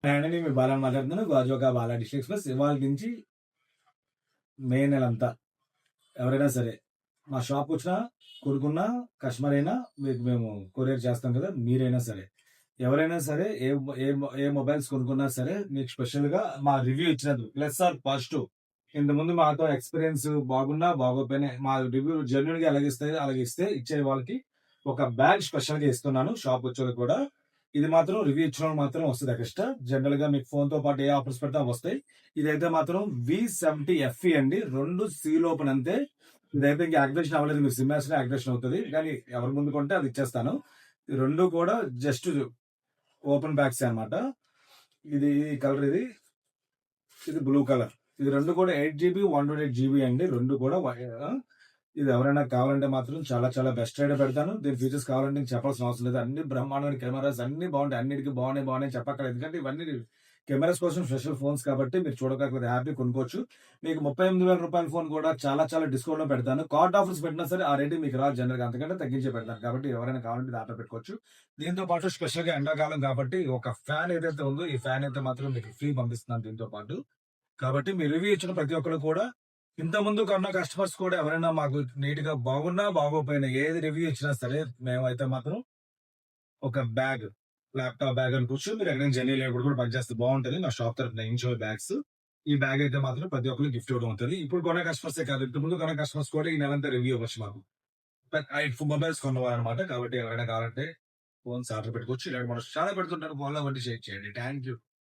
అండి నేను మీ బాలాని మాట్లాడుతున్నాను. గాజువాక బాలా డిస్ట్రిక్ట్ ఎక్స్‌ప్రెస్ ఇవాల్టి నుంచి మే నెలంతా ఎవరైనా సరే మా షాప్‌కొచ్చినా, కొనుక్కున్నా, కస్టమర్ అయినా మీకు మేము కొరియర్ చేస్తాం కదా! మీరైనా సరే, ఎవరైనా సరే ఏ మొబైల్స్ కొనుక్కున్నా సరే మీకు స్పెషల్‌గా మా రివ్యూ ఇచ్చినందుకు ప్లస్ ఆర్ పాజిటివ్ ఇంతకుముందు మాతో ఎక్స్‌పీరియన్స్ బాగున్నా, బాగోకపోయినా మా రివ్యూ జెన్యూన్‌గా అలాగిస్తే ఇచ్చే వాళ్ళకి ఒక బ్యాగ్ స్పెషల్‌గా ఇస్తున్నాను షాప్‌కొచ్చోళ్ళకి కూడా. ఇది మాత్రం రివ్యూ ఇచ్చినోళ్ళకి మాత్రం వస్తది ఎక్స్‌ట్రా. జనరల్‌గా మీకు ఫోన్‌తో పాటు ఏ ఆఫర్స్ పెడితే అవొస్తాయి. ఇదైతే మాత్రం V70 FE అండి. 2 సీల్ ఓపెన్ అంతే. ఇదైతే ఇంక యాక్టివేషన్ అవ్వలేదు. మీరు సిమ్ ఏస్తేనే యాక్టివేషన్ అవుతది. కానీ ఎవరి ముందు కొంటే అది ఇచ్చేస్తాను. ఈ 2 కూడా జస్ట్ ఓపెన్ బ్యాగ్సే అన్నమాట. ఇది కలర్ ఇది బ్లూ కలర్. ఇది 2 కూడా 8 జీబీ, 128 జీబీ అండి. 2 కూడా ఇది ఎవరైనా కావాలంటే మాత్రం చాలా చాలా బెస్ట్ రేటే పెడతాను. దీని ఫీచర్స్ కావాలంటే నేను చెప్పాల్సిన అవసరం లేదు. అన్ని బ్రహ్మాండమైన కెమెరాస్ అన్ని బాగుంటాయి. అన్నిటికి బాగున్నాయి చెప్పక్కర్లేదు. ఎందుకంటే ఇవన్నీ కెమెరాస్ కోసం స్పెషల్ ఫోన్స్ కాబట్టి మీరు చూడకపోతే హ్యాపీ కొనుక్కోవచ్చు. మీకు రూ. 38,000 ఫోన్ కూడా చాలా చాలా డిస్కౌంట్‌లో పెడతాను. కార్డ్ ఆఫర్స్ పెట్టినా సరే ఆ రేటుకి మీకు రాదు జనరల్‌గా. అంతకంటే తగ్గించే పెడతాను. కాబట్టి ఎవరైనా కావాలంటే ఇది ఆర్డర్ పెట్టుకోవచ్చు. దీంతో పాటు స్పెషల్‌గా ఎండాకాలం కాబట్టి ఒక ఫ్యాన్ ఏదైతే ఉందో ఈ ఫ్యాన్ అయితే మాత్రం మీకు ఫ్రీ పంపిస్తున్నాను దీంతో పాటు. కాబట్టి మీ రివ్యూ ఇచ్చిన ప్రతి ఒక్కరు కూడా ఇంతకుముందు కొన్న కస్టమర్స్ కూడా ఎవరైనా మాకు నీట్ గా బాగున్నా బాగోపోయినా ఏది రివ్యూ ఇచ్చినా సరే మేమైతే మాత్రం ఒక బ్యాగ్ ల్యాప్టాప్ బ్యాగ్ అనుకోవచ్చు. మీరు ఎక్కడైనా జర్నీ లేకుండా కూడా పనిచేస్తే బాగుంటది. నా షాప్ తరఫున ఎంజాయ్ బ్యాగ్స్ ఈ బ్యాగ్ అయితే మాత్రం ప్రతి ఒక్కరికి గిఫ్ట్ ఇవ్వడం అవుతుంది. ఇప్పుడు కొన్న కస్టమర్సే కాదు, ఇంత ముందు కొన్న కస్టమర్స్ కూడా ఈ నెలంతా రివ్యూ ఇవ్వచ్చు మాకు. మొబైల్స్ కొన్నవారనమాట. కాబట్టి ఎవరైనా కావాలంటే ఫోన్స్ ఆర్డర్ పెట్టుకోవచ్చు. ఇలాంటి మనం చాలా పెడుతుంటారు. ఫోన్లో వంటి షేర్ చేయండి. Thank you.